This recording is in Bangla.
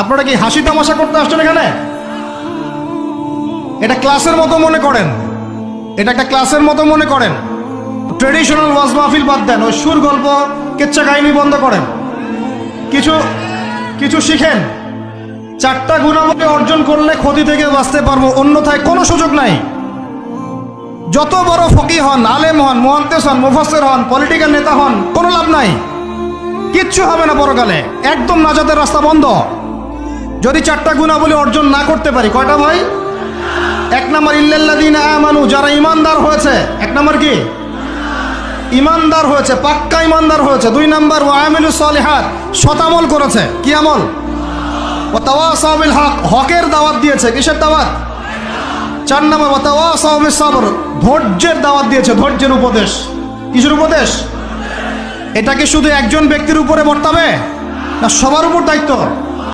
আপনারা কি হাসি তামাশা করতে আসছেন এখানে? এটা ক্লাসের মতো মনে করেন, এটা একটা ক্লাসের মতো মনে করেন। ট্রেডিশনাল ওয়াজ মাহফিল বাদ দেন, ওই সুর গল্প কেচ্চা কাহিনী বন্ধ করেন, কিছু কিছু শিখেন। 4টা গুণাবলী অর্জন করলে ক্ষতি থেকে বাঁচতে পারবো, অন্যথায় কোনো সুযোগ নাই। যত বড় ফকিহ হন, আলেম হন, মুহাদ্দিস হন, মুফাসসির হন, পলিটিক্যাল নেতা হন, কোনো লাভ নাই, কিচ্ছু হবে না পরকালে। একদম নাজাতের রাস্তা বন্ধ যদি 4টা গুণাবলী অর্জন না করতে পারি। কয়টা ভাই? 1 নম্বর ইল্লাল্লাযীনা আমানু, যারা ইমানদার হয়েছে। 1 নম্বর কি? ইমানদার হয়েছে, পাক্কা ইমানদার হয়েছে। 2 নম্বর ওয়া আমিলুস সলিহাত, সৎ আমল করেছে। কি আমল? ওয়া তাওয়াসাউ বিল হক, হকের দাওয়াত দিয়েছে। কিসের দাওয়াত? 4 নম্বর ওয়া তাওয়াসাউ বিস সবর, ধৈর্যের দাওয়াত দিয়েছে, ধৈর্যের উপদেশ। কিসের উপদেশ? এটা কি শুধু একজন ব্যক্তির উপরে বর্তাবে না সবার উপর দায়িত্ব?